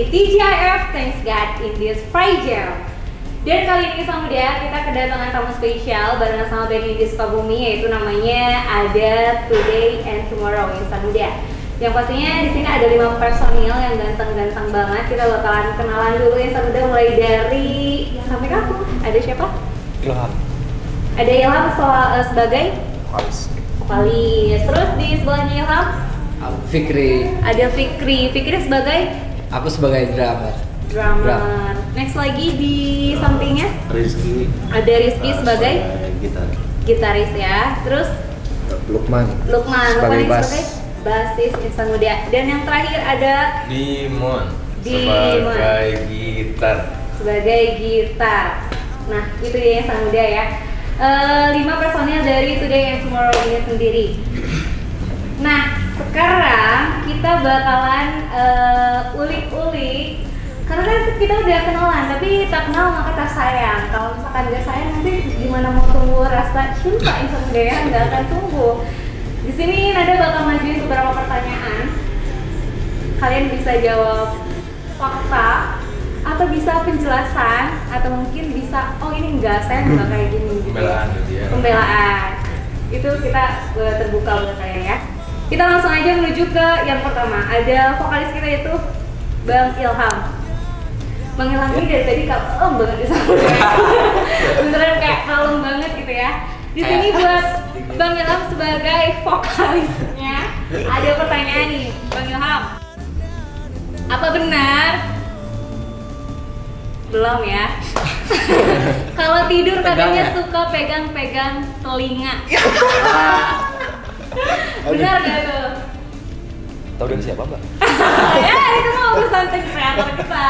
TGIF Thanks God in this Friday. Dan kali ini sama dia kita kedatangan tamu spesial barengan sama band di Sukabumi, yaitu namanya ada Today and Tomorrow Insan Muda. Yang pastinya di sini ada 5 personil yang ganteng-ganteng banget. Kita bakalan kenalan dulu Insan Muda mulai dari sampai kamu. Ada siapa? Ilham. Ada Ilham sebagai vokalis. Terus di sebelahnya Ilham? Fikri. Ada Fikri. Fikri sebagai? Aku sebagai drummer. Next lagi di sampingnya? Rizky. Ada Rizky sebagai? Gitaris ya. Terus? Lukman Sebagai basis Insan Muda. Dan yang terakhir ada? Dimon. Sebagai gitar. Nah, itu dia Insan Muda ya. 5 personil dari Today and Tomorrow ini sendiri. Nah, sekarang kita bakalan ulik-ulik. Karena kan kita udah kenalan, tapi tak kenal maka tak sayang. Kalau misalkan gak sayang, nanti gimana mau tumbuh rasa cinta Insan Muda ya, nggak akan tumbuh. Di sini Nada bakal majuin beberapa pertanyaan. Kalian bisa jawab fakta, atau bisa penjelasan, atau mungkin bisa oh ini enggak, saya enggak kayak gini gitu. Pembelaan gitu ya. Pembelaan. Itu kita terbuka buat kalian ya. Kita langsung aja menuju ke yang pertama. Ada vokalis kita itu Bang Ilham. Bang Ilham ini dari tadi kalem banget di sana. Beneran kayak kalem banget gitu ya. Di sini buat Bang Ilham sebagai vokalisnya ada pertanyaan nih, Bang Ilham. Apa benar? Belum ya. Kalau tidur katanya suka pegang-pegang telinga. Benar gak tuh? Tahu dari siapa, Mbak? Ya, itu mah urusan kreator kita.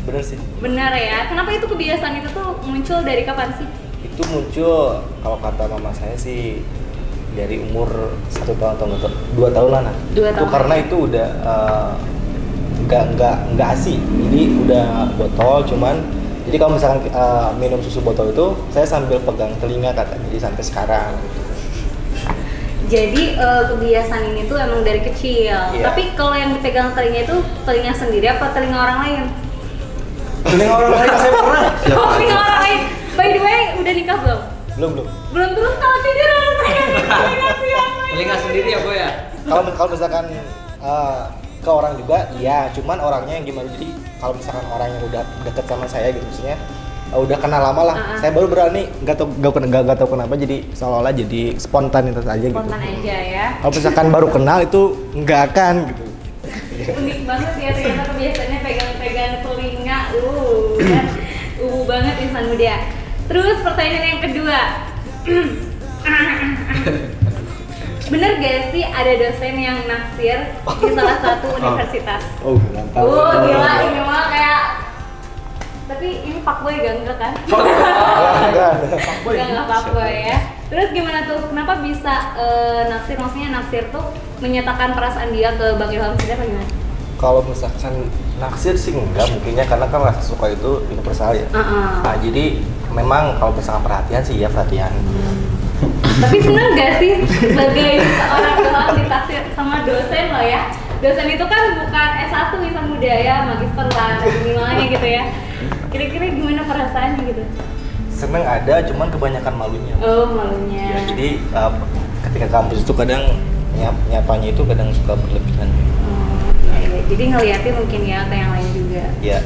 Bener sih. Benar ya. Kenapa itu kebiasaan itu tuh muncul dari kapan sih? Itu muncul kalau kata mama saya sih dari umur 1 tahun atau 2 tahun lah. 2 tahun. Itu karena itu udah nggak ASI. Jadi udah botol cuman jadi kalau misalkan minum susu botol itu saya sambil pegang telinga katanya. Jadi sampai sekarang gitu. Jadi kebiasaan ini tuh emang dari kecil. Iya. Tapi kalau yang dipegang telinga itu telinga sendiri apa telinga orang lain? Telinga orang lain saya pernah. Oh, telinga orang lain. By the way, udah nikah belum? Belum. Terus kalau tidur harus pegang telinga siapa? Telinga sendiri ya, Bu ya? Kalau misalkan ke orang juga, iya. Cuman orangnya yang gimana? Jadi kalau misalkan orang yang udah deket sama saya gitu, maksudnya udah kenal lama lah. Saya baru berani, nggak tahu kenapa jadi seolah-olah jadi spontanitas aja gitu. Spontan aja ya. Kalau misalkan baru kenal itu nggak akan gitu. Unik banget ya ternyata kebiasaannya pegang-pegang telinga. Kan banget Insan Muda. Terus pertanyaan yang kedua. Bener gak sih ada dosen yang naksir di salah satu universitas? Mantap. Gila ini mah kayak. Tapi ini fuckboy enggak kan? Enggak fuckboy ya. Terus gimana tuh? Kenapa bisa naksir? Maksudnya naksir tuh menyatakan perasaan dia ke Bang Ilham sendiri apa gimana? Kalau misalkan naksir sih enggak, mungkinnya karena kan rasa suka itu universal ya. Nah, jadi memang kalau misalkan perhatian sih ya perhatian. Tapi seneng gak sih sebagai seorang doang ditaksir sama dosen lo ya? Dosen itu kan bukan S1 Insan Muda ya, magister lah, minimalnya gitu ya. Kira-kira gimana perasaannya gitu? Seneng ada, cuman kebanyakan malunya. Oh, malunya. Ya, jadi ketika kampus itu kadang nyapanya itu kadang suka berlebihan. Ya. Jadi ngeliatin mungkin ya ke yang lain juga. Iya.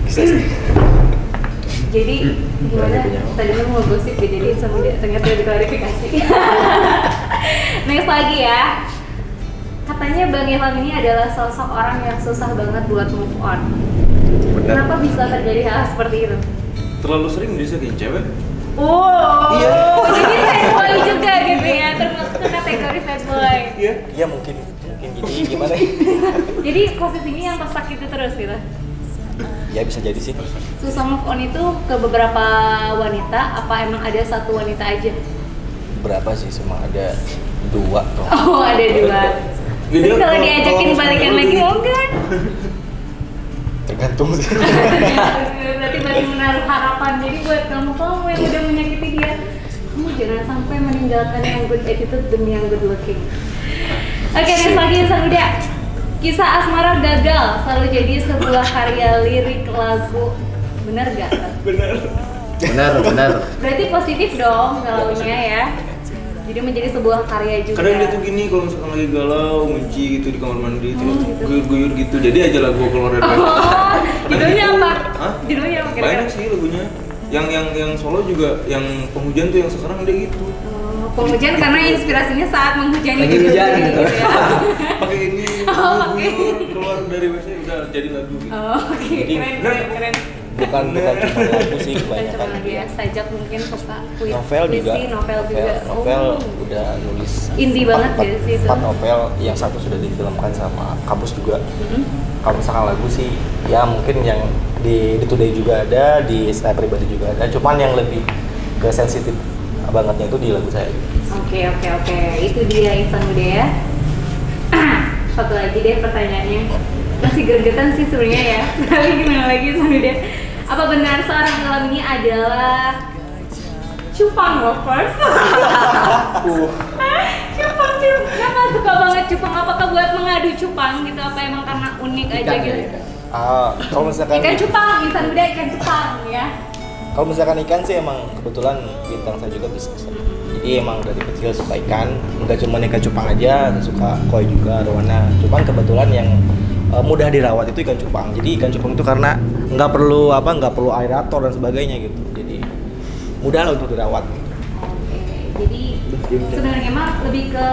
Bisa sih. Jadi gimana? Tadinya mau gosip ya, jadi ternyata udah diklarifikasi. Next lagi ya. Katanya Bang Ilham ini adalah sosok orang yang susah banget buat move on. Benar. Kenapa bisa terjadi hal seperti itu? Terlalu sering disakitin cewek. Oh, Iya. jadi sad boy juga gitu ya, termasuk ke kategori sad boy. Iya mungkin jadi gimana? Jadi posisinya yang tersakiti terus gitu. Ya bisa jadi sih. Susah move on itu ke beberapa wanita, apa emang ada satu wanita aja? Berapa sih? Cuma ada 2 tuh. Oh, ada 2. Jadi kalau diajakin balikan lagi mau enggak? Tergantung sih. Berarti masih menaruh harapan. Jadi buat kamu yang udah menyakiti dia, kamu jangan sampai meninggalkan yang good attitude demi yang good looking. Oke, next lagi Insan Muda. Kisah asmara gagal selalu jadi sebuah karya lirik lagu. Bener gak? Benar. Berarti positif dong galaunya ya. Jadi menjadi sebuah karya juga. Kadang dia tuh gini kalau misalkan lagi galau, ngunci gitu di kamar mandi, terus guyur-guyur gitu. Jadi aja lagu keluar dari band. Oh, judulnya apa? Hah? Judulnya apa kira-kira? Banyak sih lagunya. Yang solo juga, yang penghujan tuh yang sekarang dia gitu. Penghujan karena inspirasinya saat menghujani Lagi diri hujan sendiri gitu. ya. Pakai ini, guyur, keluar dari WC udah jadi lagu gitu. Oh, oke, keren. bukan cuma lagu sih, Bukan kebanyakan cuma lagu ya, sajak mungkin suka novel juga. novel juga. Novel Oh. udah nulis Indie banget ya sih itu. 4 novel, yang satu sudah difilmkan sama kampus juga. Mhm. Kalau misalkan lagu sih ya mungkin yang di Today juga ada, di saya pribadi juga ada, cuman yang lebih ke sensitif bangetnya itu di lagu saya. Oke, itu dia Insan Muda ya. Satu lagi deh pertanyaannya, masih gergetan sih sebenarnya ya. Tapi gimana lagi Insan Muda? Apa benar seorang Ilham ini adalah cupang lovers? Cupang, kenapa suka banget cupang? Apakah buat mengadu cupang gitu? Apa emang karena unik aja gitu? Kalau misalkan Ikan cupang, Insan Muda ikan cupang ya. Kalau misalkan ikan sih emang kebetulan bintang saya juga bisnis. Jadi emang dari kecil suka ikan, nggak cuma ikan cupang aja, suka koi juga, arwana. Cuman kebetulan yang mudah dirawat itu ikan cupang. Jadi ikan cupang itu karena nggak perlu aerator dan sebagainya gitu. Jadi mudah lah untuk dirawat. Oke, jadi sebenarnya emang lebih ke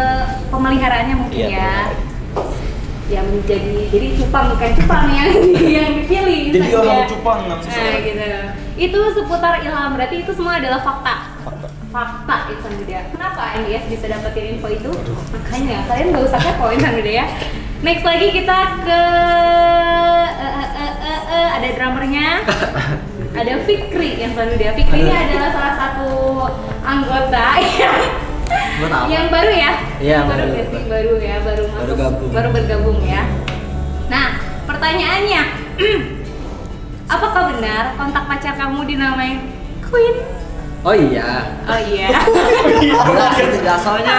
pemeliharaannya mungkin Iya, ya. Yang jadi cupang bukan cupang yang dipilih. Jadi Insan orang Muda. cupang langsung. Nah, gitu. Itu seputar Ilham, berarti itu semua adalah fakta. Fakta Insan Muda. Kenapa NDS bisa dapetin info itu? Makanya kalian gak usah kepo Insan Muda ya. Next lagi kita ke ada drummernya. Ada Fikri Insan Muda. Fikri ini adalah salah satu anggota yang baru ya? Iya, baru baru. ya sih, baru ya, baru masuk, gabung. baru bergabung ya. Nah, pertanyaannya, apakah benar kontak pacar kamu dinamai Queen? Oh iya. Oh iya. Jelas itu soalnya.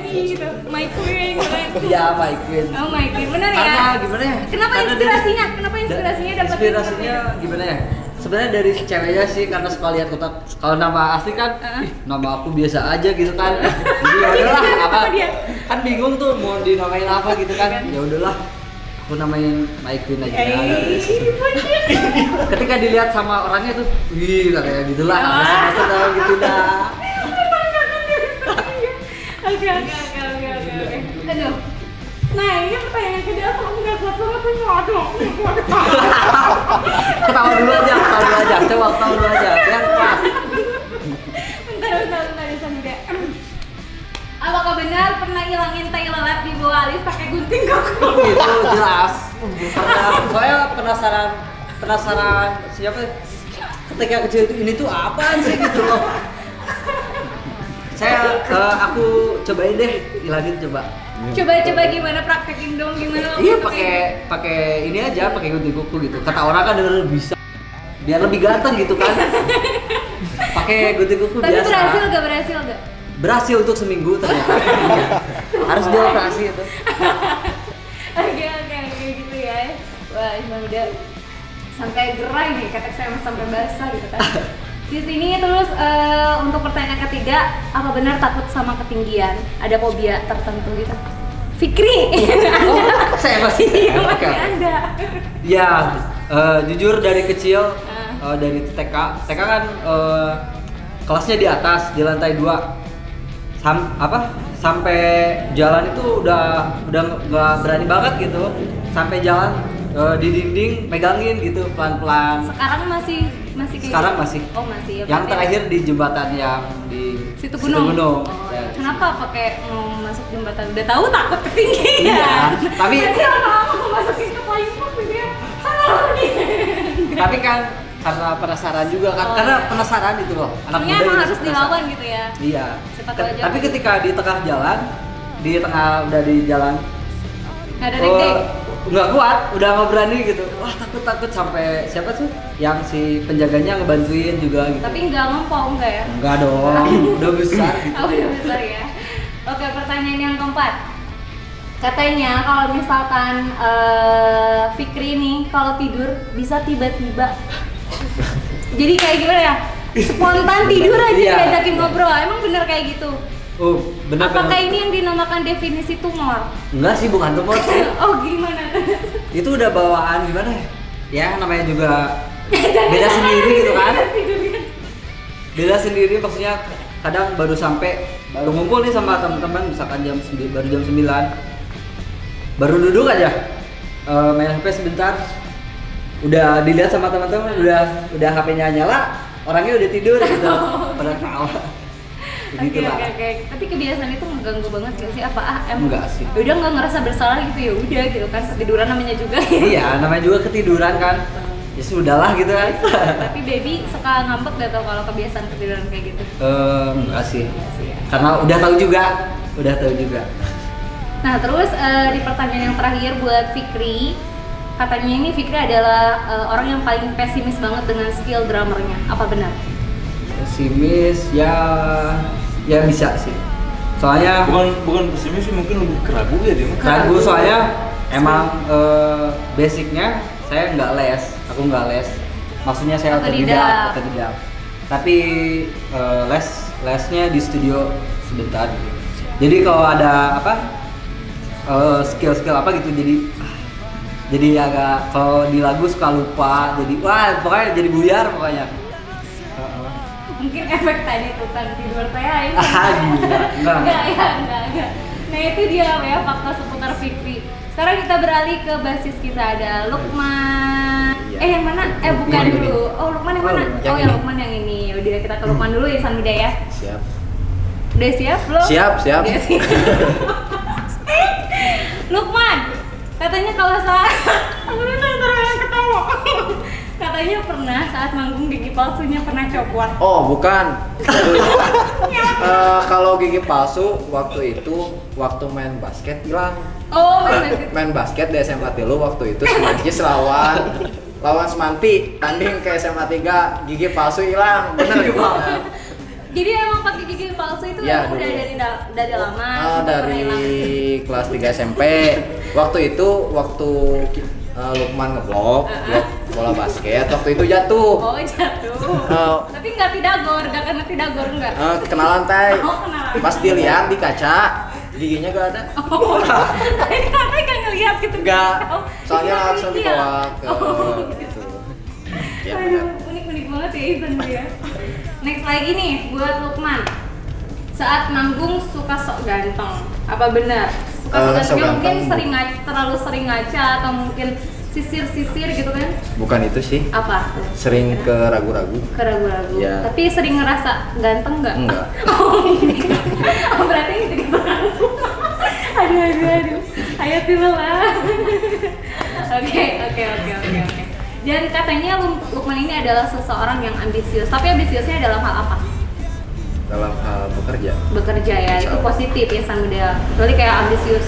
Gitu. My Queen, keren. Iya, My Queen. Oh my Queen, benar ya? Karena gimana ya? Kenapa Karena inspirasinya? Kenapa inspirasinya dapat? Inspirasinya gimana ya? Sebenarnya dari ceweknya sih, karena suka lihat kotak. Kalau nama asli kan, nama aku biasa aja gitu kan. Jadi ya udahlah, apa? dia? Kan bingung tuh mau dinamain apa gitu kan. Ya udahlah, aku namain My Queen aja. Ketika dilihat sama orangnya tuh, wih kayak gitulah, masa tahu gitu dah. Oke. Aduh. Nah, ini pertanyaan kedua aku nggak kuat banget tuh. Aduh. Ketawa dulu aja, coba ketawa dulu aja, biar pas. Bentar, Insan. Apakah benar pernah hilangin tai lalat di bawah alis pakai gunting koko? Itu jelas. Saya penasaran siapa ketika kecil itu ini tuh apaan sih gitu loh. Aku cobain deh, hilangin coba. Coba gimana praktekin dong gimana? Iya pakai ini aja, pakai gunting kuku gitu. Kata orang kan denger bisa biar lebih ganteng gitu kan. Pakai gunting kuku Tapi biasa. berhasil gak? Berhasil untuk seminggu ternyata. Harus dioperasi itu. Oke gitu ya. Wah, emang udah sampai gerai nih, kata saya sampai basah gitu kan. Di sini terus untuk pertanyaan ketiga, apa benar takut sama ketinggian? Ada fobia tertentu gitu? Fikri. Oh, saya masih. Iya, masih ada. Ya, jujur dari kecil dari TK kan kelasnya di atas di lantai 2. Sampai jalan itu udah nggak berani banget gitu. Sampai jalan di dinding megangin gitu pelan-pelan. Sekarang masih kayak Sekarang gitu? masih. Oh, masih ya. Yang berarti terakhir di jembatan yang di Situ Gunung. Oh, Ya. kenapa pakai mau masuk jembatan? Udah tahu takut ketinggian. Iya, tapi- Nanti lama-lama mau masukin ke payung gitu ya. Salah nih. Tapi kan karena penasaran juga kan, Oh, karena iya. penasaran gitu loh. Anak Sebenarnya muda emang juga harus penasaran. dilawan gitu ya. Iya. Siapa tahu aja. Tapi ketika di tengah jalan, udah di jalan, Nggak ada deg-deg. nggak kuat, udah nggak berani gitu. Wah takut sampai siapa tuh? Yang si penjaganya ngebantuin juga gitu. Tapi nggak ngempong nggak ya? Enggak dong, udah besar gitu. Oh, udah besar ya. Oke, pertanyaan yang keempat. Katanya kalau misalkan Fikri nih kalau tidur bisa tiba-tiba jadi kayak gimana ya? Spontan tidur aja diajakin ngobrol. Emang bener kayak gitu? Oh, benar. Apakah ini yang dinamakan definisi tumor? Enggak sih, bukan tumor sih. Oh, gimana? Itu udah bawaan gimana ya? Ya namanya juga beda sendiri gitu kan. Beda sendiri maksudnya kadang baru ngumpul nih sama teman-teman misalkan baru jam 9. Baru duduk aja main HP sebentar. Udah dilihat sama teman-teman, udah HP-nya nyala, orangnya udah tidur gitu. Pada ketawa. Oke. Tapi kebiasaan itu mengganggu banget gak sih? Enggak sih. Udah nggak ngerasa bersalah gitu ya udah gitu kan, ketiduran namanya juga. Iya, namanya juga ketiduran kan. Ya sudahlah gitu kan. Tapi baby suka ngambek gak tau kalau kebiasaan ketiduran kayak gitu? Enggak sih. Karena udah tahu juga. Nah terus di pertanyaan yang terakhir buat Fikri, katanya ini Fikri adalah orang yang paling pesimis banget dengan skill drummernya. Apa benar? Pesimis ya bisa sih. Soalnya bukan pesimis sih, mungkin lebih keragu ya dia. Keragu soalnya emang basicnya saya nggak les, aku nggak les. Maksudnya saya otodidak. Tapi lesnya di studio sebentar gitu. Jadi kalau ada skill apa gitu jadi agak kalau di lagu suka lupa, jadi pokoknya jadi buyar pokoknya. Mungkin efek tadi tuh kan tidur teh aja. Enggak. Nah itu dia ya fakta seputar Fikri. Sekarang kita beralih ke basis kita, ada Lukman. Yang mana? Bukan dulu. Oh Lukman yang mana? Yang Lukman yang ini. Udah kita ke Lukman dulu ya Sanmida ya. Siap. Udah siap belum? Siap. Udah siap. Lukman, katanya kalau saat ketawa. Katanya pernah saat manggung gigi palsunya pernah copot. Oh bukan. Kalau gigi palsu waktu main basket hilang. Oh main basket di SMA dulu waktu itu Semangkis lawan Semanti, tanding ke SMA 3, gigi palsu hilang. Bener. Jadi emang pakai gigi palsu itu ya, udah dari lama. Dari kelas 3 SMP. Waktu Lukman ngeblok bola basket, waktu itu jatuh. Oh jatuh. Tapi nggak kena tidagor enggak? Kena lantai. Oh kena lantai. Pas dilihat di kaca, giginya gak ada. Oh, tapi kenapa nggak ngelihat gitu? Enggak, soalnya langsung dibawa ke gitu. Ya benar. Unik banget ya Izan dia. Next lagi nih buat Lukman. Saat manggung suka sok ganteng, apa benar? Suka sok ganteng mungkin terlalu sering ngaca atau mungkin sisir gitu kan? Bukan itu sih. Apa? Sering ke ragu-ragu. Ya. Tapi sering ngerasa ganteng nggak? Enggak. Oh berarti itu di aduh. Ayo tiba lah. Oke. Dan katanya Lukman ini adalah seseorang yang ambisius. Tapi ambisiusnya dalam hal apa? Dalam hal bekerja ya, itu positif ya Sanmida. Kecuali kayak ambisius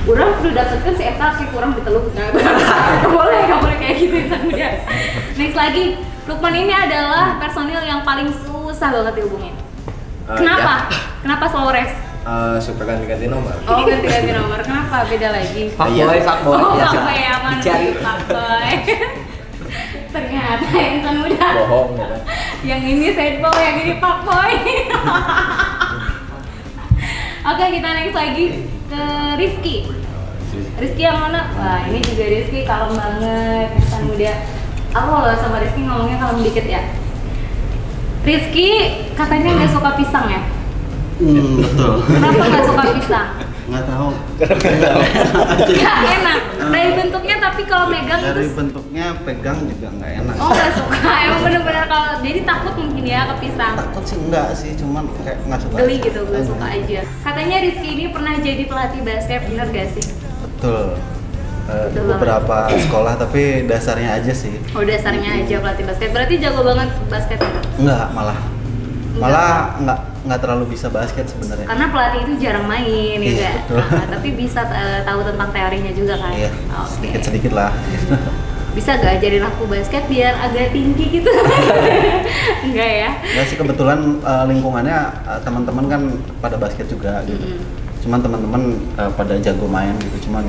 orang udah dapetkan si Eta sih kurang ditelup. Nggak boleh kayak gitu ya Sanmida. Next lagi, Lukman ini adalah personil yang paling susah banget dihubungin. Kenapa? Ya. Kenapa slow res? Suka ganti-ganti nomor. Oh ganti-ganti nomor, kenapa? Beda lagi? Fuckboy. Oh fuckboy apa? Fuckboy. Ternyata yang Sanmida Bohong ya. Yang ini sad boy, yang ini fuckboy. Oke, kita next lagi ke Rizky. Rizky yang mana? Wah, ini juga Rizky kalem banget, insan muda. Aku loh sama Rizky ngomongnya kalem dikit ya. Rizky katanya nggak suka pisang ya? Betul. Kenapa nggak suka pisang? Nggak tahu. Nggak enak. Dari bentuknya tapi kalau megang Dari terus. bentuknya pegang juga nggak enak. Oh nggak suka. Emang bener-bener kalau jadi takut mungkin ya ke pisang. Takut sih enggak sih, cuman kayak nggak suka. Geli gitu, gak suka aja. Katanya Rizky ini pernah jadi pelatih basket, bener gak sih? Betul. Betul Beberapa sekolah tapi dasarnya aja sih. Oh dasarnya aja pelatih basket, berarti jago banget basket? Enggak, malah nggak terlalu bisa basket sebenarnya. Karena pelatih itu jarang main Iya, ya betul. tapi bisa tahu tentang teorinya juga kan? Iya, Oke. sedikit lah. Bisa gak ajarin aku basket biar agak tinggi gitu? Enggak ya? Nggak sih, kebetulan lingkungannya teman-teman kan pada basket juga gitu. Cuman teman-teman pada jago main gitu, cuman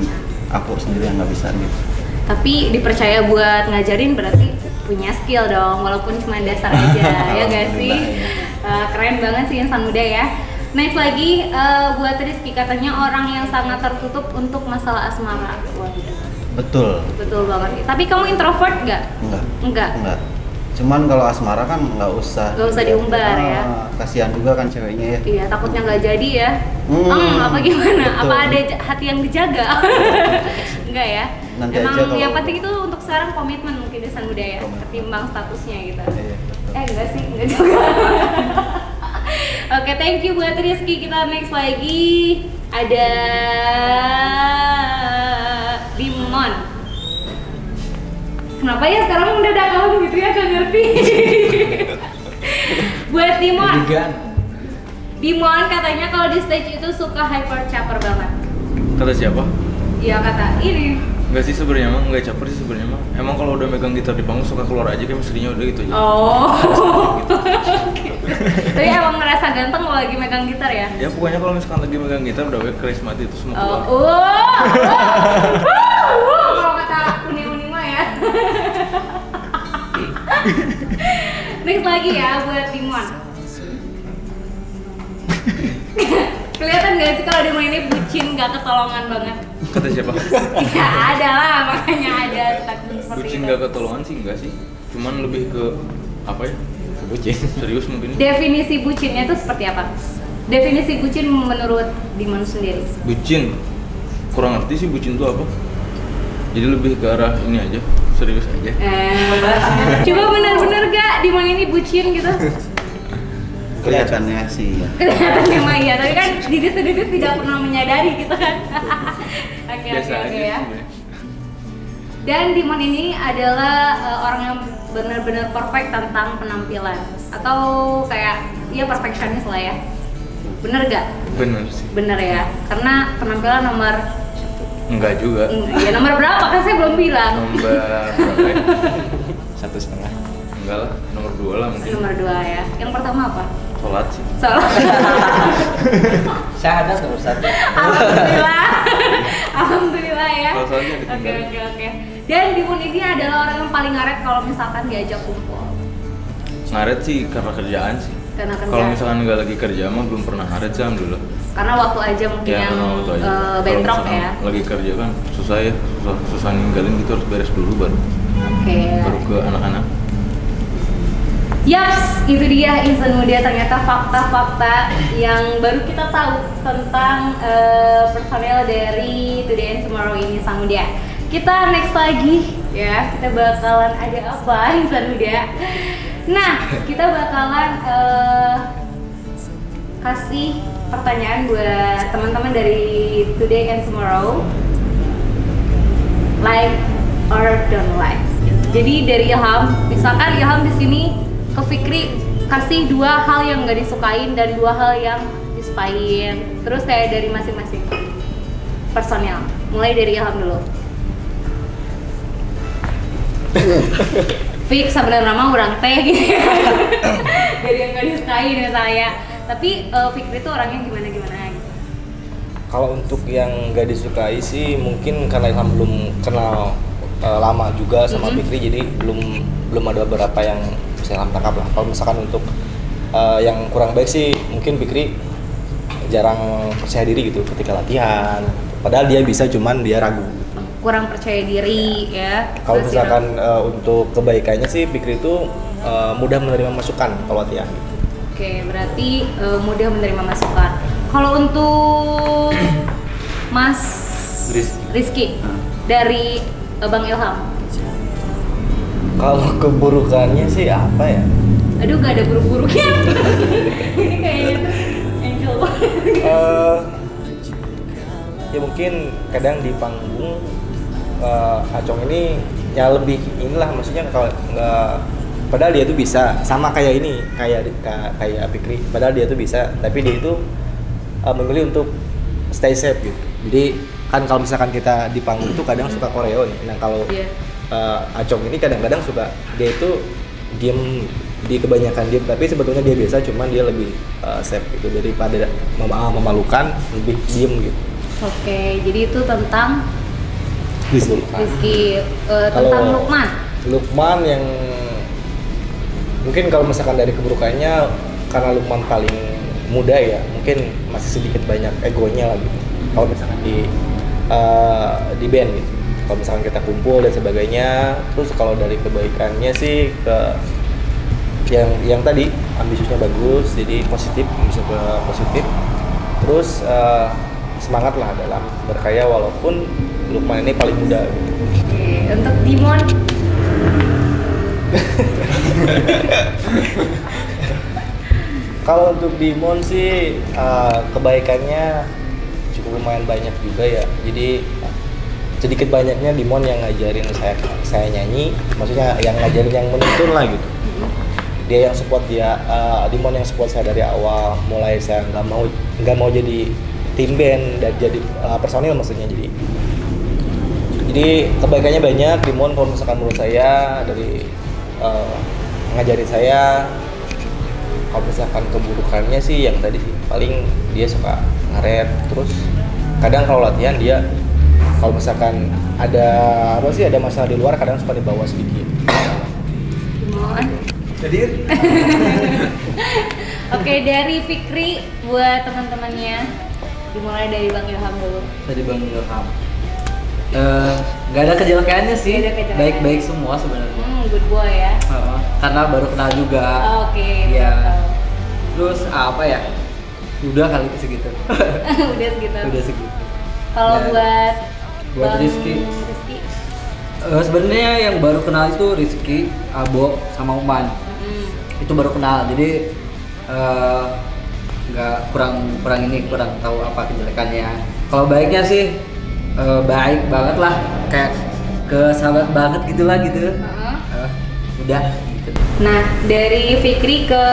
aku sendiri yang nggak bisa gitu. Tapi dipercaya buat ngajarin berarti punya skill dong, walaupun cuma dasar aja, ya gak sih? Keren banget sih insan muda ya. Next lagi, buat Rizky, katanya orang yang sangat tertutup untuk masalah asmara. Betul. Betul banget. Tapi kamu introvert nggak? Enggak. Cuman kalau asmara kan nggak usah diumbar ya. Kasihan juga kan ceweknya ya. Iya, takutnya nggak jadi ya. Apa gimana? Betul. Apa ada hati yang dijaga? Enggak ya. Nanti Emang aja kalau yang penting itu untuk sekarang komitmen mungkin insan muda ya, ketimbang statusnya gitu. Iya. Enggak sih, enggak juga. Oke, thank you buat Rizky. Kita next lagi ada Dimon. Kenapa ya sekarang udah kalem gitu ya, gak ngerti. Buat Dimon. Dimon katanya kalau di stage itu suka hyper caper banget. Kata siapa? Iya, kata ini. Enggak sih sebenarnya mah, enggak caper sih sebenarnya mah. Emang kalau udah megang gitar di panggung suka keluar aja kayak mesinnya udah gitu aja. Oh. Tapi emang ngerasa ganteng kalau lagi megang gitar ya? Ya pokoknya kalau misalkan lagi megang gitar udah karismatik itu semua keluar. Kalau kata uni mah ya. Next lagi ya buat Dimon. Kelihatan gak sih kalau Dimon ini bucin, gak ketolongan banget? Kata siapa? Ya ada lah, makanya ada statement seperti Bucin itu. gak ketolongan sih enggak sih. Cuman lebih ke apa ya? Bucin. Serius mungkin. Definisi bucinnya itu seperti apa? Definisi bucin menurut Dimon sendiri? Bucin. Kurang ngerti sih bucin itu apa. Jadi lebih ke arah ini aja, serius aja. Coba bener-bener gak Dimon ini bucin gitu? Kelihatannya sih. Kelihatannya mah iya, tapi kan diri sendiri tidak pernah menyadari gitu kan. Oke ya. Dan Dimon ini adalah orang yang benar-benar perfect tentang penampilan, atau kayak ya perfeksionis lah ya. Bener gak? Bener sih. Bener ya, karena penampilan nomor. Enggak juga. Ya nomor berapa kan saya belum bilang. Nomor berapa ya? 1,5. Enggak lah, nomor 2 lah mungkin. Nomor 2 ya. Yang pertama apa? Sholat sih. Salah. Syahadat nomor 1. Alhamdulillah. Alhamdulillah ya. Kalau soalnya Oke. ditinggal. Dan Dimon ini adalah orang yang paling ngaret kalau misalkan diajak kumpul. Ngaret sih karena kerjaan sih. Karena kerjaan. Kalau misalkan nggak lagi kerja mah belum pernah ngaret sih alhamdulillah. Karena waktu aja mungkin Ya, yang karena waktu aja. Kalau bentrok misalkan ya. lagi kerja kan susah ya, susah ninggalin gitu, harus beres dulu baru Oke. ke anak-anak. Yaps, itu dia insan muda, ternyata fakta-fakta yang baru kita tahu tentang personel dari Today and Tomorrow ini Insan Muda. Kita next lagi ya, kita bakalan ada apa insan muda. Nah, kita bakalan kasih pertanyaan buat teman-teman dari Today and Tomorrow. Like or don't like. Jadi dari Ilham, misalkan Ilham di sini ke Fikri kasih 2 hal yang nggak disukain dan 2 hal yang disukain. Terus kayak dari masing-masing personel. Mulai dari Ilham dulu. Fik sebenarnya mah orang teh gitu. Dari yang nggak disukain ya saya. Tapi Fikri tuh orangnya gimana gitu. Kalau untuk yang nggak disukai sih mungkin karena Ilham belum kenal lama juga sama Fikri, jadi belum ada beberapa yang bisa Ilham tangkap lah. Kalau misalkan untuk yang kurang baik sih mungkin Fikri jarang percaya diri gitu ketika latihan. Padahal dia bisa, cuman dia ragu. Kurang percaya diri ya. Kalau misalkan untuk kebaikannya sih Fikri itu mudah menerima masukan kalau latihan. Oke, berarti mudah menerima masukan. Kalau untuk Mas Rizky dari Bang Ilham. Kalau keburukannya sih apa ya? Aduh, gak ada buruk-buruknya. Ini kayaknya tuh angel banget. Ya mungkin kadang di panggung Acong ini ya lebih inilah, maksudnya kalau nggak, padahal dia tuh bisa sama kayak ini, kayak Fikri, padahal dia tuh bisa, tapi dia itu memilih untuk stay safe gitu. Jadi kan kalau misalkan kita di panggung itu kadang suka koreo nih. Nah kalau Acong ini kadang-kadang suka, dia itu diem Jadi kebanyakan diem, tapi sebetulnya dia biasa, cuman dia lebih safe gitu daripada memalukan, lebih diem gitu. Oke, jadi itu tentang Keburukan. Rizky, Kalau tentang Lukman. Lukman yang mungkin kalau misalkan dari keburukannya, karena Lukman paling muda ya, mungkin masih sedikit banyak egonya lah gitu. Kalau misalkan di band gitu, kalau misalkan kita kumpul dan sebagainya. Terus kalau dari kebaikannya sih ke yang tadi ambisiusnya bagus, jadi positif, bisa ke positif. Terus semangat lah dalam berkarya walaupun Lukman ini paling muda gitu. Oke, untuk Dimon. Kalau untuk Dimon sih kebaikannya cukup lumayan banyak juga ya. Jadi sedikit banyaknya Dimon yang ngajarin saya nyanyi, maksudnya yang ngajarin yang menuntun lah gitu. Dia yang support Dimon yang support saya dari awal, mulai saya nggak mau jadi tim band dan jadi personil maksudnya. Jadi kebaikannya banyak Dimon kalau misalkan menurut saya, dari ngajarin saya. Kalau misalkan keburukannya sih yang tadi sih, paling dia suka ngaret, terus kadang kalau latihan dia kalau misalkan ada masalah di luar, kadang suka dibawa sedikit. Dimon. Jadi Oke, dari Fikri buat teman-temannya, dimulai dari Bang Ilham dulu. Dari Bang Ilham. Nggak ada kejelekannya sih, Nggak ada kejelekannya. baik-baik semua sebenarnya. Good boy ya. Karena baru kenal juga. Oke, Ya. betul. Terus apa ya? Udah kali itu segitu. Udah segitu. Udah segitu. Kalau Dan buat Bang Rizky. Rizky. Sebenarnya yang baru kenal itu Rizky, Abo, sama Uman. Itu baru kenal, jadi nggak kurang tahu apa kejelekannya. Kalau baiknya sih baik banget lah, kayak ke sahabat banget gitulah gitu. Udah gitu. Nah, dari Fikri ke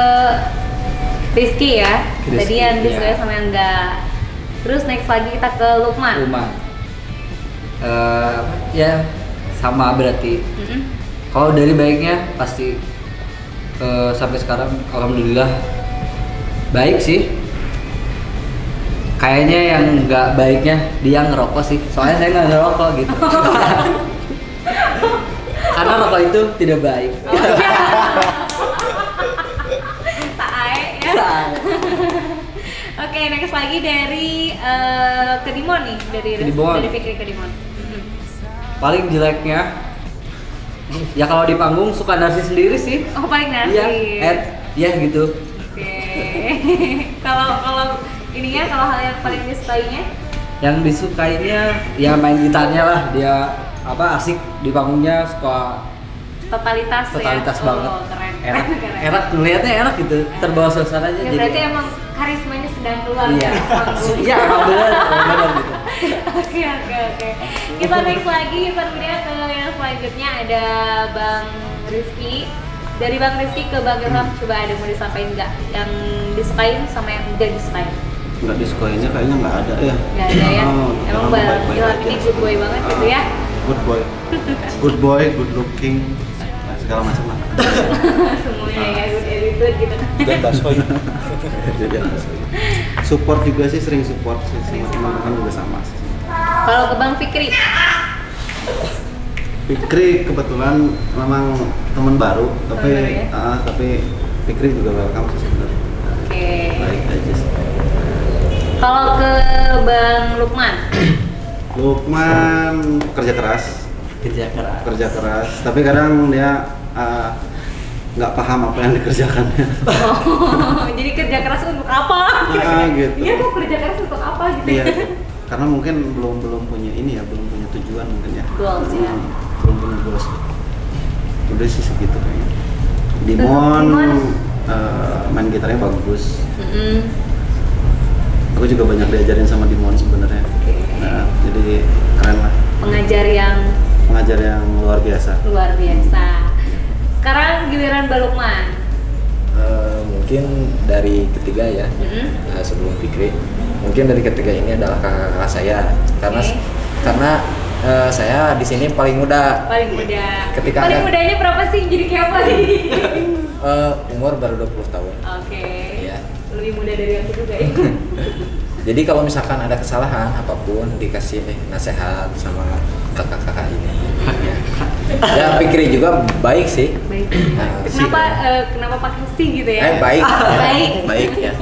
Rizky ya. Rizky, Tadi yang iya. disukai sama yang enggak. Terus next lagi kita ke Lukman. Uman. Ya sama berarti. Kalau dari baiknya pasti sampai sekarang alhamdulillah baik sih. Kayaknya yang nggak baiknya dia ngerokok sih. Soalnya saya nggak ngerokok gitu. Karena rokok itu tidak baik. Tae ya. Oke, next lagi dari ke Dimon nih, dari Dimon. dari Fikri ke Dimon. Paling jeleknya ya kalau di panggung suka narsis sendiri sih. Oh, paling narsis. Ya gitu. Oke. Kalau ininya, kalau hal yang paling disukainya? Yang disukainya ya main gitarnya lah, dia asik di panggungnya, suka Totalitas ya. banget. Oh, keren. Enak, Keren. enak ngelihatnya, enak gitu, terbawa suasananya. Ya, berarti emang karismanya sedang keluar Iya. dari panggung. Iya, emang benar gitu. Oke. Kita next lagi, selanjutnya ke yang selanjutnya ada Bang Rizky. Dari Bang Rizky ke Bang Ilham, coba ada mau disampaikan nggak yang disukain sama yang enggak disukain? Nggak disukainya kayaknya nggak ada ya. Nggak ada ya? Oh, Emang orang Bang baik-baik Ilham aja. ini good boy banget gitu ya? Good boy. Good boy, good looking, nah, segala macam lah. Semuanya ya, good attitude gitu. dan basoy. Jadi support juga sih, sering support sih, sama teman-teman juga sama sih. Kalau ke Bang Fikri? Fikri kebetulan memang teman baru, tapi Teman baru ya? tapi Fikri juga welcome sih sebenarnya. Oke. Baik aja sih. Kalau ke Bang Lukman? Lukman kerja keras, tapi kadang dia nggak paham apa yang dikerjakannya. Oh, jadi kerja keras untuk apa? Gitu. Iya, kok kerja keras untuk apa gitu? Iya, karena mungkin belum punya ini ya, belum punya tujuan mungkin ya. Goals ya. Belum punya goals. Udah sih segitu kayaknya. Dimon main gitarnya bagus. Aku juga banyak diajarin sama Dimon sebenarnya. Nah, jadi keren lah. Pengajar yang luar biasa. luar biasa. Sekarang giliran Bang Lukman. Mungkin dari ketiga ya, sebelum Fikri. Mungkin dari ketiga ini adalah kakak saya, karena Oke. karena saya di sini paling muda. Paling muda. Ketika Paling ada- mudanya berapa sih jadi kayak apa nih? Umur baru 20 tahun. Oke. Iya. Lebih muda dari aku juga ya. Jadi kalau misalkan ada kesalahan apapun dikasih nasihat sama kakak-kakak ini. Ya. Ya pikirin juga baik sih. Baik. Sih. Kenapa pakai sih gitu ya? Baik. Baik. Baik ya.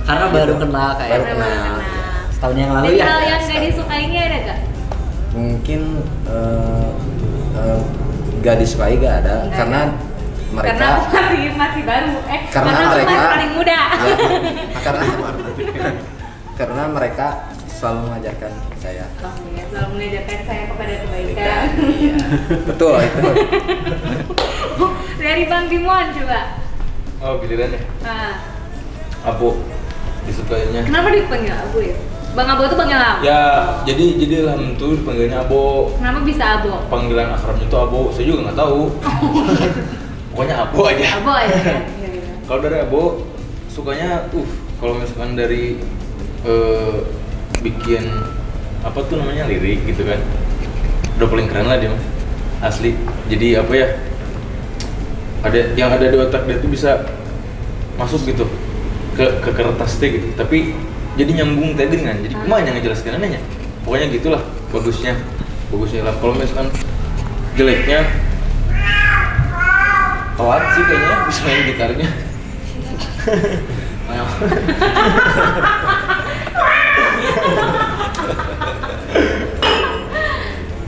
Karena baru kenal kayak Baru Karena baru kenal. setahun yang lalu Dan ya. hal yang gak disukainya ada gak? Mungkin gak disukai gak ada Nggak karena ada. mereka Karena masih baru. Karena aku mereka- masih paling muda. ya, karena mereka selalu mengajarkan saya. Oh iya, selalu mengajarkan saya kepada kebaikan. Iya. Betul itu. Dari Bang Dimon coba. Oh giliran ya. Nah, Abo disukainya. kenapa dipanggil Abu ya? Bang Abo tuh panggil Abo. Ya jadi Ilham tuh panggilnya Abo. Kenapa bisa Abo? Panggilan akrabnya tuh Abo. Saya juga nggak tahu. Pokoknya Abo aja. Abo aja. Iya, iya. Kalau dari Abo sukanya kalau misalkan dari bikin apa tuh namanya lirik gitu kan. Udah paling keren lah dia mah. Asli. Jadi apa ya? Ada yang ada di otak dia tuh bisa masuk gitu ke kertas teh gitu. Tapi jadi nyambung tadi kan. Jadi kumaha yang ngejelaskan anehnya. Pokoknya gitulah bagusnya lah. Kalau misalkan jeleknya telat sih kayaknya bisa main gitarnya.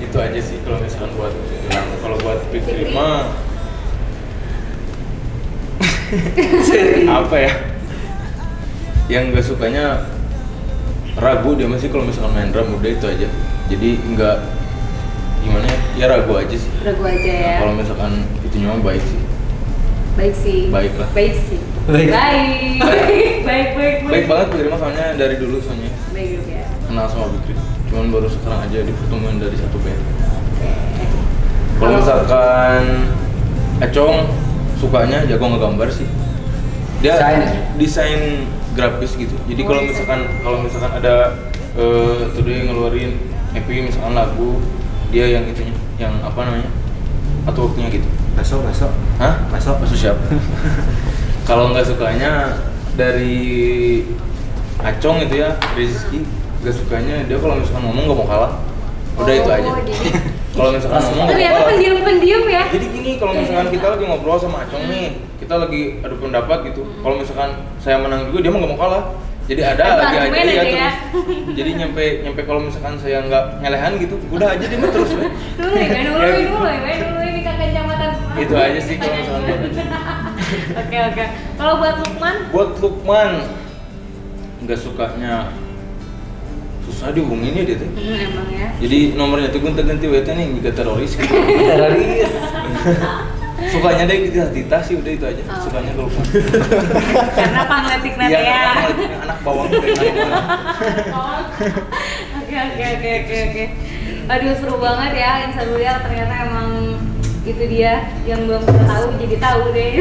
Itu aja sih kalau misalkan buat kalau buat Fikri mah apa ya? Yang gak sukanya ragu dia masih kalau misalkan main drum udah itu aja. Jadi nggak gimana ya ragu aja sih. Ragu aja ya. Kalau misalkan itu nyaman baik sih. Baik sih. Baik lah. Baik sih. Baik. Baik. Baik banget Fikri mah soalnya dari dulu soalnya Baik juga ya. kenal sama Fikri. Cuman baru sekarang aja di pertemuan dari satu band. Kalau Kalau- misalkan Acong sukanya jago ngegambar sih. Dia desain grafis gitu. Jadi kalau misalkan ada tuh dia ngeluarin EP misalkan lagu, dia yang itunya, yang apa namanya? Artworknya gitu. Besok. Hah? Masuk. Maksud siapa? Kalau nggak sukanya dari Acong itu ya, Rizky nggak sukanya dia kalau misalkan ngomong nggak mau kalah. Udah itu aja. jadi- Kalau misalkan ngomong nggak mau Ternyata kalah. pendiam ya. Jadi gini, kalau misalkan kita lagi ngobrol sama Acong nih, kita lagi adu pendapat gitu. Kalau misalkan saya menang juga, dia mah nggak mau kalah. Jadi ada Ada lagi aja argumen ya aja terus. ya. Jadi nyampe kalau misalkan saya nggak nyelehan gitu, udah aja dia mah terus. Dulu ini kakak jambatan. Itu aja sih kalau misalkan buat Oke. Kalau buat Lukman, Buat Lukman nggak sukanya susah dihubunginnya dia tuh. emang ya. Jadi nomornya tuh gonta-ganti WT nih juga teroris gitu. Teroris. Sukanya deh gitu Tita sih udah itu aja. Oh. Sukanya ke Lukman. Karena pangletik nanti Iya, ya. karena anak bawang tuh anak bawang. Oke. Aduh seru banget ya Insan Mulia, ternyata emang itu dia yang belum pernah tahu jadi tahu deh.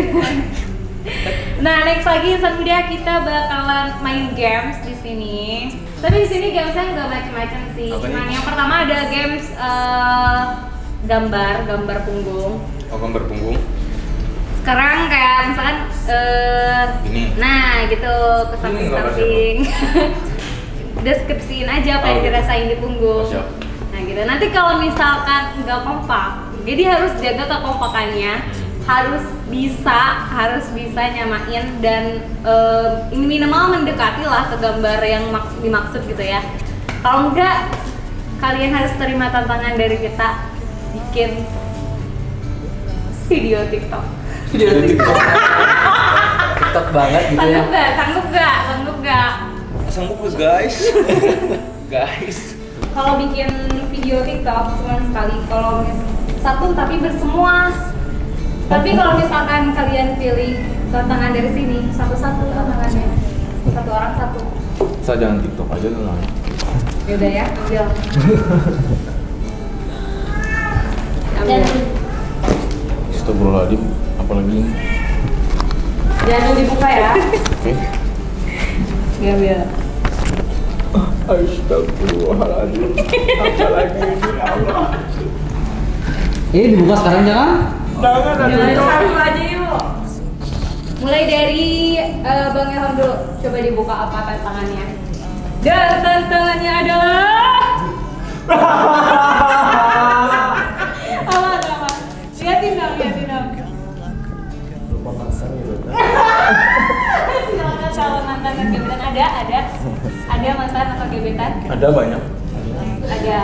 Nah next lagi Insan Mulia kita bakalan main games di sini. Tapi di sini gamesnya nggak macam-macam sih. Apa Cuman nih? yang pertama ada games gambar punggung. Oh, gambar punggung. Sekarang kayak misalkan Ini. nah gitu ke Ini samping gambar samping deskripsiin aja apa yang Oh, gitu. dirasain di punggung. Oh, siap. Nah gitu, nanti kalau misalkan nggak kompak, jadi harus jaga kekompakannya, harus bisa nyamain dan ini minimal mendekati lah ke gambar yang dimaksud gitu ya. Kalau enggak, kalian harus terima tantangan dari kita bikin video TikTok. Video TikTok. TikTok banget gitu ya. Sanggup nggak? Sanggup guys. Guys. Kalau bikin video TikTok cuma sekali, kalau satu tapi bersemua. Tapi kalau misalkan kalian pilih tantangan dari sini, satu-satu tantangannya, satu orang satu. Saya jangan TikTok aja tenang. Yaudah ya, ambil. Astagfirullahaladzim, apalagi ini? Jangan dibuka ya. Oke. Ambil. Astagfirullahaladzim. Apalagi ini Allah. Ini dibuka sekarang jangan? Satu aja yuk. Mulai dari Bang Ilham dulu. Coba dibuka apa tantangannya. Dan tantangannya adalah apa? Liatin dong. Silakan calon mantan dan gebetan ada mantan atau gebetan? Ada banyak. Ada.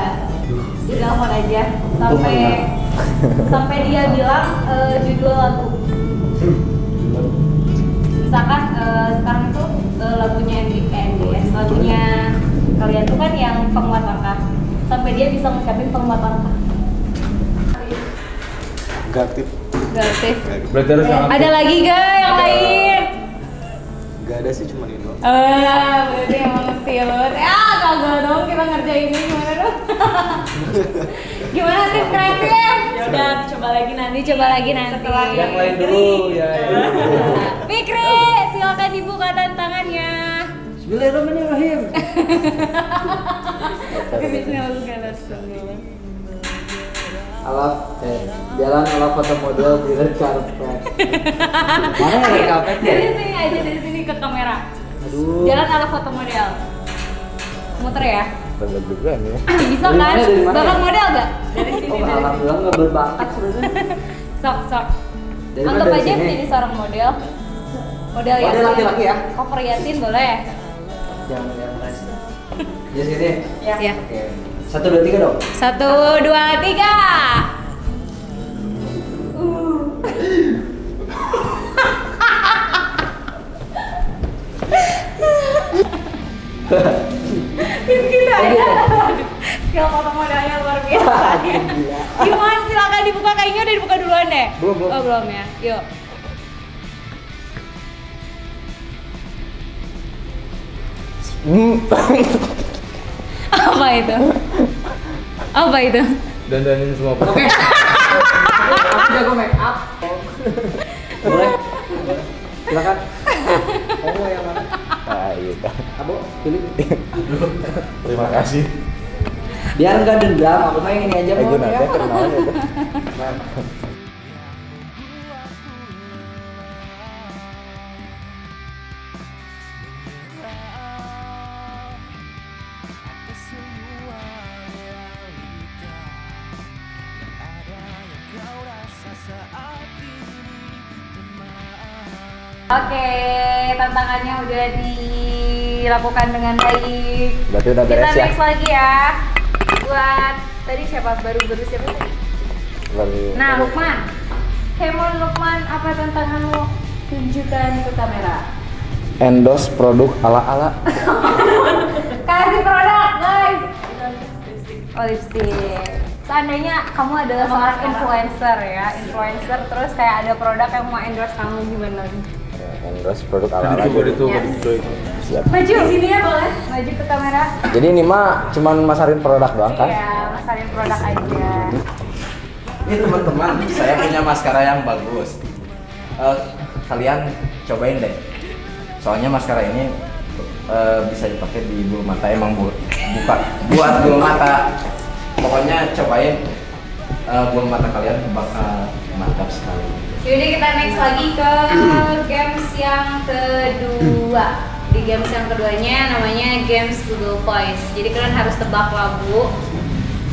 Di telepon aja sampai dia bilang judul lagu. Misalkan sekarang itu lagunya NDS, lagunya kalian tuh kan yang penguat langkah. Sampai dia bisa ngucapin penguat langkah. Gatif. Berarti harus Ada lagi gak yang lain? Gak ada sih, cuma itu. Berarti emang stilut. Kagak dong kita ngerjainnya gimana dong? Gimana tim kreatif? Udah dicoba lagi nanti. Setelah yang lain dulu ya. Fikri, silakan dibuka tantangannya. Bismillahirrahmanirrahim. Bismillahirrahmanirrahim. Jalan ala foto model di red carpet. Mana ya red carpetnya? Dari sini ke kamera. Aduh. Jalan ala foto model. Muter ya. Bener juga nih. Bisa Dari kan? mana, dari mana? Bakat model gak? Dari sini. Oh, alhamdulillah nggak berbakat sebenarnya. Sok. Dari mana, Anggap dari aja sini? menjadi seorang model. Model Model laki-laki ya? Cover Yasin boleh? Jangan yang lain. Ya sini. Ya. Oke. 1, 2, 3 dong. 1, 2, 3. Kita ya. Skill foto modelnya luar biasa. Gimana? Silakan dibuka, kayaknya udah dibuka duluan deh. Belum. Oh, belum ya. Yuk. Apa itu? Dandanin semua. Oke. Aku jago make up. Boleh. Silakan. Kamu yang mana? Iya. Abo, pilih. Terima kasih. Biar nggak dendam, aku mah yang ini aja mau Nanti ya. kenalan ya. Oke, tantangannya udah dilakukan dengan baik. Berarti udah beres Kita ya? next lagi ya. Buat tadi siapa? Baru siapa tadi? Nah, Lukman. Kemon Lukman, apa tantanganmu? Tunjukkan ke kamera. Endorse produk ala-ala. Kasih produk, guys. Oh, lipstick. Seandainya kamu adalah seorang influencer ya, terus kayak ada produk yang mau endorse kamu gimana? Endorse produk ala-ala. Itu. Siap. Maju sini ya boleh. Maju ke kamera. Jadi ini mah cuman masarin produk doang kan? Iya, masarin produk aja. Ini teman-teman, saya punya maskara yang bagus. Kalian cobain deh. Soalnya maskara ini bisa dipakai di bulu mata, emang buat bulu mata. Pokoknya cobain bulu mata kalian bakal mantap sekali. Yaudah kita next lagi ke games yang kedua. Di games yang keduanya namanya games Google Voice. Jadi kalian harus tebak lagu,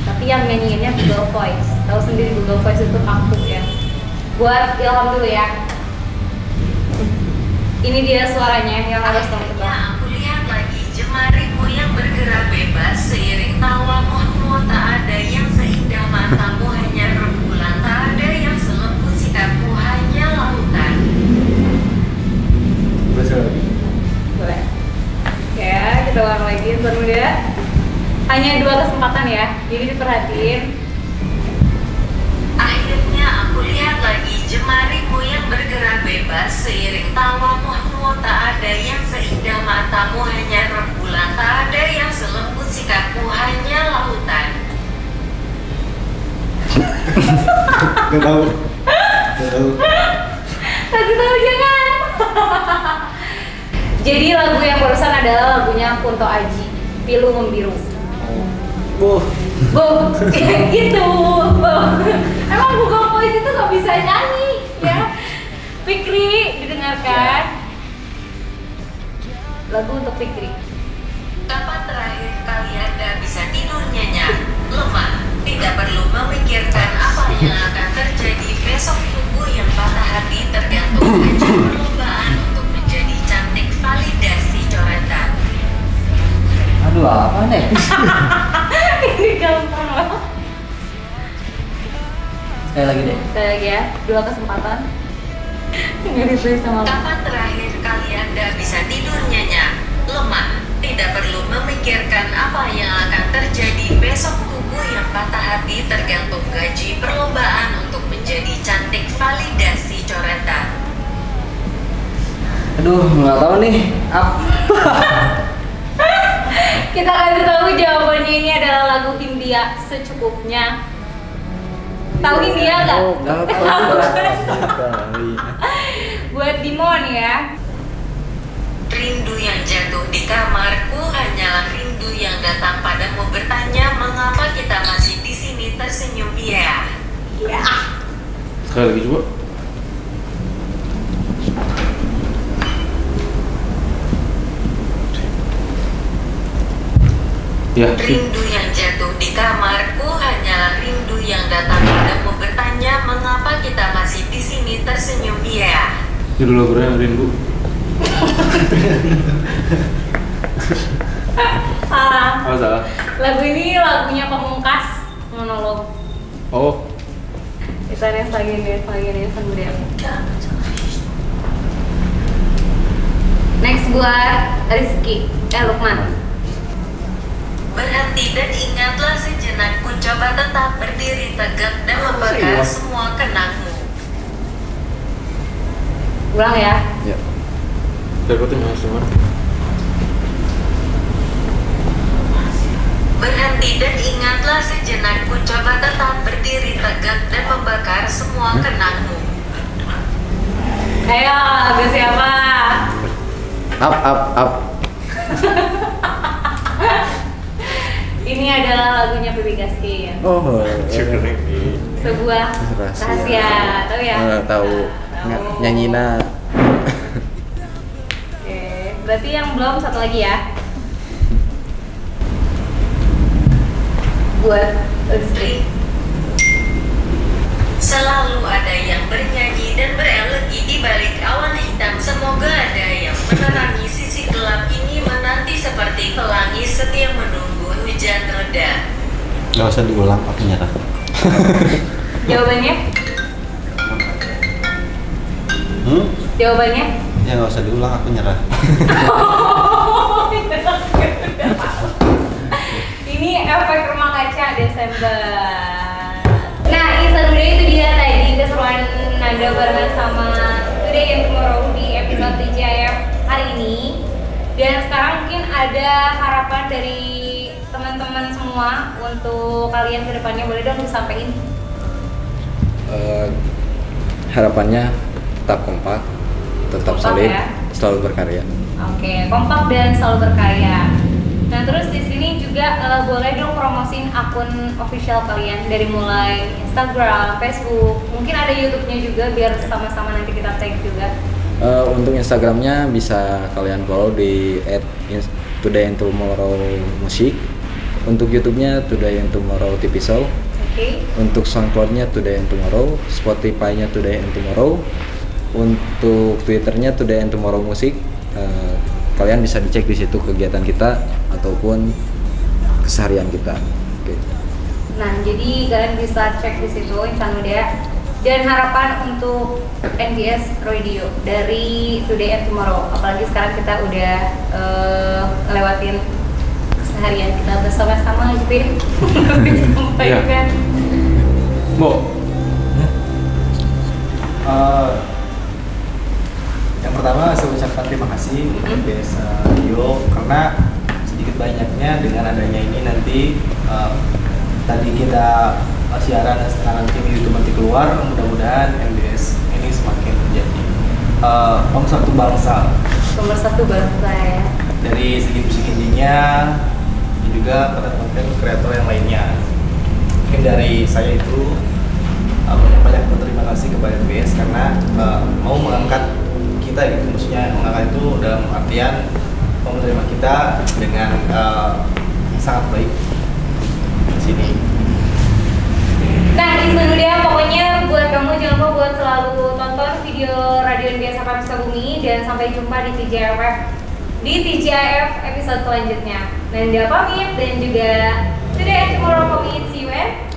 tapi yang nyanyiinnya Google Voice. Tahu sendiri Google Voice itu kaku ya. Buat Ilham dulu ya. Ini dia suaranya yang harus kamu tebak. Aku lihat lagi jemarimu yang bergerak bebas seiring tawamu. Tak ada yang seindah matamu, hanya rembulan. Tak ada yang selembut sikapmu, hanya lautan. Boleh. Ya, kita ulang lagi seru ya. Hanya 2 kesempatan ya, jadi diperhatiin. Akhirnya aku lihat lagi jemarimu yang bergerak bebas seiring tawamu. Tak ada yang seindah matamu, hanya rembulan. Tak ada yang selembut sikapmu, hanya lautan. Gak tahu. Kasih tahu jangan. Jadi lagu yang barusan adalah lagunya Kunto Aji, Pilu Membiru. Bu. Gitu. Emang Google Voice podcast itu nggak bisa nyanyi ya. Fikri didengarkan. Lagu untuk Fikri. Kapan terakhir kali Anda bisa tidur nyenyak, lemah, tidak perlu memikirkan apa yang akan terjadi besok, tubuh yang patah hati tergantung gaji perlombaan untuk menjadi cantik, validasi coretan. Aduh, apa nih? Ini gampang loh. Sekali lagi deh. Sekali lagi ya, 2 kesempatan. Nggak ditulis sama aku. Kapan terakhir kali Anda bisa tidur nyenyak, lemah, tidak perlu memikirkan apa yang akan terjadi besok, tubuh yang patah hati tergantung gaji perlombaan untuk menjadi cantik, validasi coretan. Aduh, nggak tahu nih. Kita kasih tahu jawabannya, ini adalah lagu Hindia Secukupnya. Tahu Hindia nggak? Nggak tahu. Buat Dimon ya. Rindu yang jatuh di kamarku hanyalah rindu yang datang padamu bertanya mengapa kita masih di sini tersenyum ya. Ya. Sekali lagi coba. Ya, Rindu yang jatuh di kamarku hanyalah rindu yang datang padamu bertanya mengapa kita masih di sini tersenyum ya. judul lagunya Rindu. Salah. Oh salah. Lagu ini lagunya Pamungkas, Monolog. Oh, Itu yang lagi kemudian. Next buat Rizky, Lukman. Berhenti dan ingatlah sejenak, ku coba tetap berdiri tegak dan membakar semua kenangmu. Ulang ya. Ya. dapetin semua. Berhenti dan ingatlah sejenak, ku coba tetap berdiri tegak dan membakar semua kenangmu. Ayo, lagu siapa? Up. Ini adalah lagunya Baby Gaskin. Oh, Sebuah rahasia, tahu ya? Tahu. Nyanyina. Oke, berarti yang belum satu lagi ya. Buat Rizky. Selalu ada yang bernyanyi dan berelegi di balik awan hitam. Semoga ada yang menerangi sisi gelap ini, menanti seperti pelangi setia menunggu hujan reda. Gak usah diulang, aku nyerah. Jawabannya? Jawabannya? Ya gak usah diulang, aku nyerah. Ini efek rumah kaca Desember. Nah, Instagram itu dia tadi keseruan nada barengan sama Today and Tomorrow di episode TJF hari ini. Dan sekarang mungkin ada harapan dari teman-teman semua untuk kalian ke depannya, boleh dong disampaikan? Harapannya tetap kompak, tetap Kompak solid, ya. selalu berkarya. Oke, kompak dan selalu berkarya. Nah, terus di sini juga boleh dong promosiin akun official kalian dari mulai Instagram, Facebook, mungkin ada YouTube-nya juga biar sama-sama nanti kita tag juga. Untuk Instagramnya bisa kalian follow di @today and tomorrow music. Untuk YouTube-nya Today and Tomorrow TV Show. Oke. Untuk SoundCloud-nya Today and Tomorrow, Spotify-nya Today and Tomorrow. Untuk Twitter-nya Today and Tomorrow Music. Kalian bisa dicek di situ kegiatan kita ataupun keseharian kita. Oke. Nah, jadi kalian bisa cek di situ Instagram. Dan harapan untuk NBS Radio dari Today and Tomorrow, apalagi sekarang kita udah ngelewatin keseharian kita bersama-sama gitu ya. Sampaikan. Bo, Yang pertama saya ucapkan terima kasih untuk NBS Radio karena sedikit banyaknya dengan adanya ini nanti tadi kita siaran dan sekarang tim YouTube nanti keluar, mudah-mudahan NBS ini semakin menjadi pemersatu bangsa. Pemersatu bangsa ya. Dari segi musik indinya dan juga konten kreator yang lainnya. Mungkin dari saya itu banyak berterima kasih kepada BS karena mau mengangkat kita gitu, maksudnya mengangkat itu dalam artian mau menerima kita dengan sangat baik di sini. Nah, itu dulu ya, pokoknya buat kamu jangan lupa buat selalu tonton video Radio Biasa Kami Sukabumi dan sampai jumpa di TJIF episode selanjutnya. Dan dia pamit dan juga today and tomorrow pamit, see you and